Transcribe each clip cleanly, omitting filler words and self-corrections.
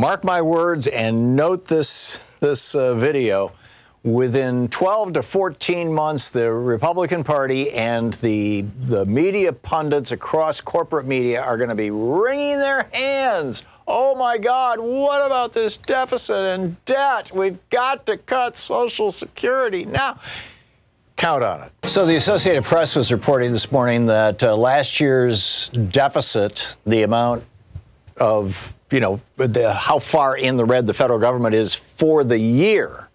mark my words and note this video. Within 12 to 14 months, the Republican Party and the media pundits across corporate media are going to be wringing their hands. Oh, my God, what about this deficit and debt? We've got to cut Social Security now. Count on it. So the Associated Press was reporting this morning that last year's deficit, the amount of, how far in the red the federal government is for the year,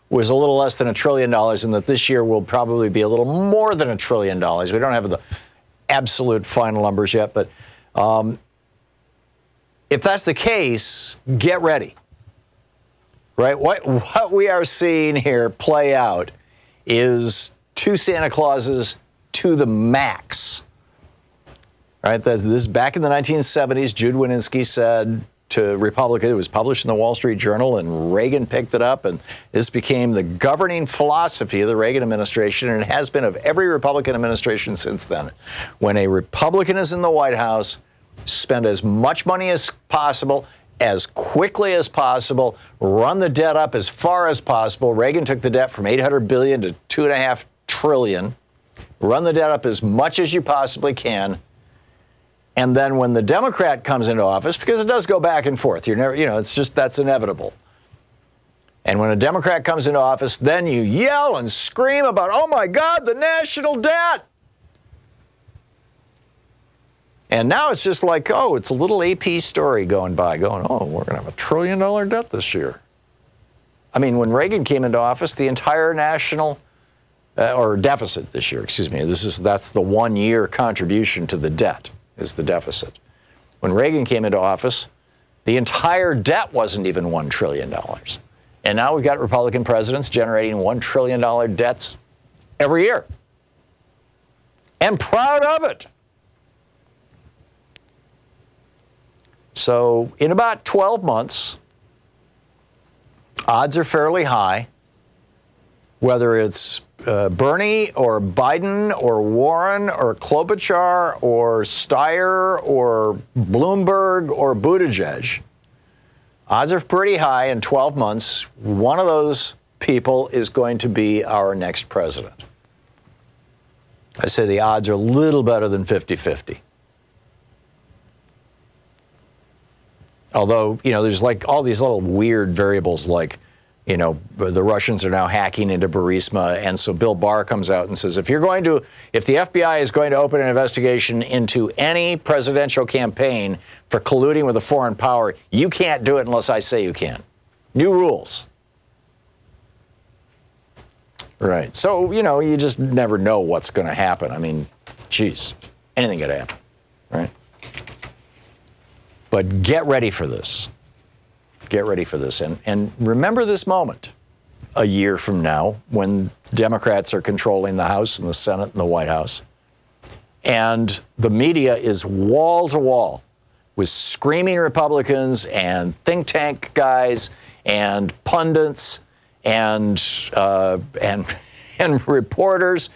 was a little less than $1 trillion, and that this year will probably be a little more than $1 trillion. We don't have the absolute final numbers yet, but if that's the case, get ready. Right? What we are seeing here play out is two Santa Clauses to the max. Right? This is back in the 1970s. Jude Wanniski said to Republicans, it was published in the Wall Street Journal, and Reagan picked it up, and this became the governing philosophy of the Reagan administration, and it has been of every Republican administration since then. When a Republican is in the White House, spend as much money as possible, as quickly as possible, run the debt up as far as possible. Reagan took the debt from $800 billion to $2.5 trillion. Run the debt up as much as you possibly can. And then when the Democrat comes into office, because it does go back and forth, it's just, that's inevitable. And when a Democrat comes into office, then you yell and scream about, oh my God, the national debt. And now it's just like, oh, it's a little AP story going by, oh, we're going to have $1 trillion debt this year. I mean, when Reagan came into office, the entire national, or deficit this year, excuse me, that's the 1 year contribution to the debt. Is the deficit. When Reagan came into office, the entire debt wasn't even $1 trillion. And now we've got Republican presidents generating $1 trillion debts every year. And proud of it. So in about 12 months, odds are fairly high, whether it's Bernie or Biden or Warren or Klobuchar or Steyer or Bloomberg or Buttigieg. Odds are pretty high in 12 months. One of those people is going to be our next president. I say the odds are a little better than 50-50. Although, there's like all these little weird variables like, the Russians are now hacking into Burisma, and so Bill Barr comes out and says, if the FBI is going to open an investigation into any presidential campaign for colluding with a foreign power, you can't do it unless I say you can. New rules. Right. So, you just never know what's going to happen. I mean, geez, anything could happen, right? But get ready for this. Get ready for this. And remember this moment a year from now when Democrats are controlling the House and the Senate and the White House. And the media is wall to wall with screaming Republicans and think tank guys and pundits and reporters.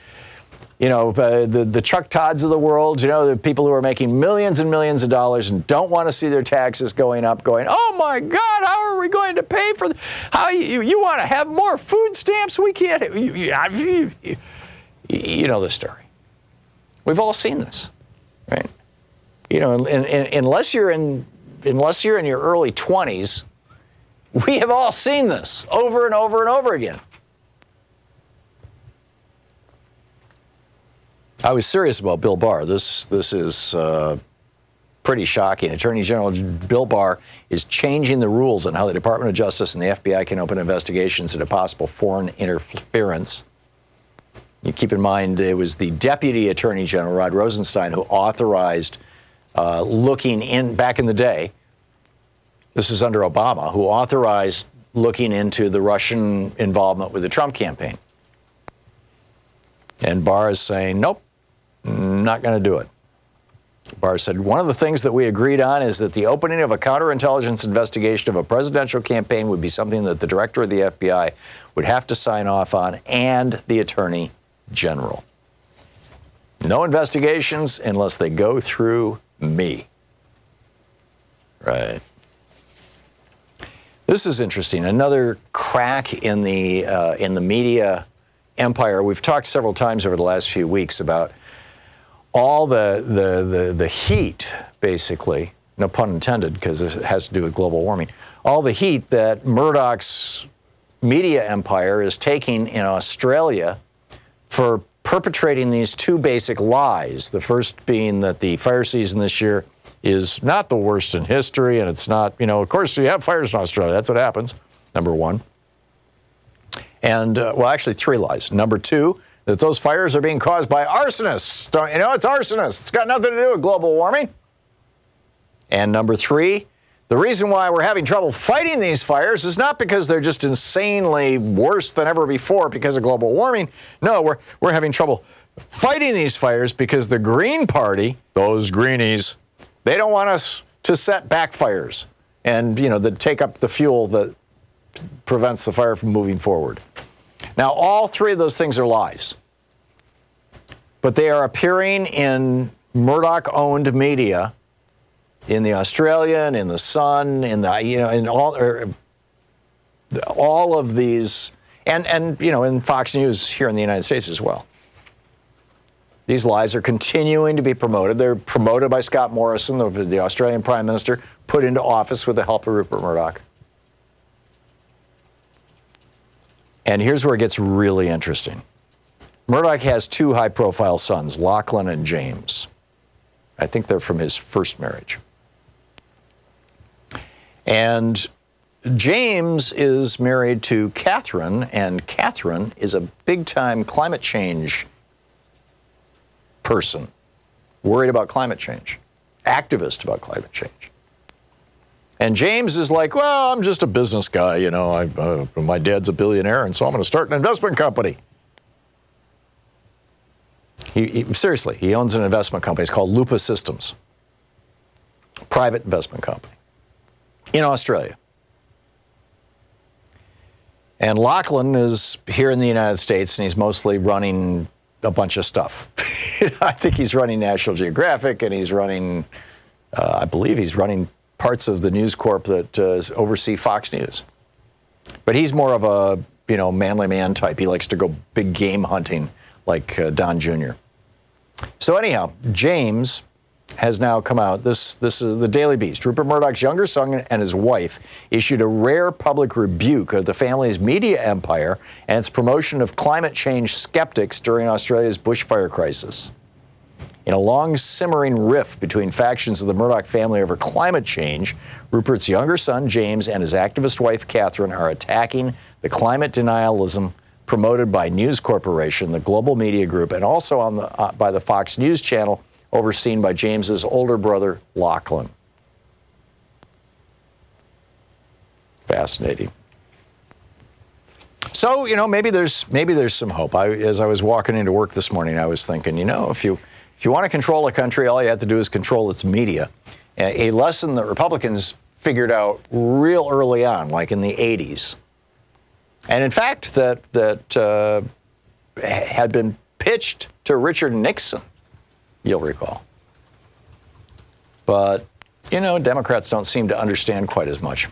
The Chuck Todds of the world, the people who are making millions and millions of dollars and don't want to see their taxes going up, going, oh my God, how are we going to pay for how you want to have more food stamps? We can't. You know the story. We've all seen this, right? Unless you're in your early 20s, we have all seen this over and over and over again. I was serious about Bill Barr. This is pretty shocking. Attorney General Bill Barr is changing the rules on how the Department of Justice and the FBI can open investigations into possible foreign interference. You keep in mind it was the Deputy Attorney General, Rod Rosenstein, who authorized looking in, back in the day, this is under Obama, who authorized looking into the Russian involvement with the Trump campaign. And Barr is saying, nope, not going to do it. Barr said, one of the things that we agreed on is that the opening of a counterintelligence investigation of a presidential campaign would be something that the director of the FBI would have to sign off on, and the Attorney General. No investigations unless they go through me. Right. This is interesting. Another crack in the media empire. We've talked several times over the last few weeks about all the heat, basically, no pun intended, because it has to do with global warming, all the heat that Murdoch's media empire is taking in Australia for perpetrating these two basic lies. The first being that the fire season this year is not the worst in history, and it's not, of course, you have fires in Australia. That's what happens, number one. And, well, actually, three lies. Number two, that those fires are being caused by arsonists. It's arsonists. It's got nothing to do with global warming. And number three, the reason why we're having trouble fighting these fires is not because they're just insanely worse than ever before because of global warming. No, we're having trouble fighting these fires because the Green Party, those greenies, they don't want us to set backfires and, that take up the fuel that prevents the fire from moving forward. Now, all three of those things are lies, but they are appearing in Murdoch-owned media, in the Australian, in the Sun, in the in all of these, and in Fox News here in the United States as well. These lies are continuing to be promoted. They're promoted by Scott Morrison, the Australian Prime Minister, put into office with the help of Rupert Murdoch. And here's where it gets really interesting. Murdoch has two high-profile sons, Lachlan and James. I think they're from his first marriage. And James is married to Catherine, and Catherine is a big-time climate change person, worried about climate change, activist about climate change. And James is like, well, I'm just a business guy, my dad's a billionaire, and so I'm going to start an investment company. Seriously, he owns an investment company. It's called Lupa Systems, private investment company in Australia. And Lachlan is here in the United States, and he's mostly running a bunch of stuff. I think he's running National Geographic, and he's running, I believe he's running parts of the News Corp that oversee Fox News. But he's more of a, manly man type. He likes to go big game hunting like Don Jr. So anyhow, James has now come out. This is the Daily Beast. Rupert Murdoch's younger son and his wife issued a rare public rebuke of the family's media empire and its promotion of climate change skeptics during Australia's bushfire crisis. In a long simmering rift between factions of the Murdoch family over climate change, Rupert's younger son, James, and his activist wife, Catherine, are attacking the climate denialism promoted by News Corporation, the global media group, and also by the Fox News channel, overseen by James's older brother, Lachlan. Fascinating. So, maybe there's some hope. As I was walking into work this morning, I was thinking, if you want to control a country, all you have to do is control its media. A lesson that Republicans figured out real early on, like in the 80s. And in fact, that had been pitched to Richard Nixon, you'll recall. But, Democrats don't seem to understand quite as much.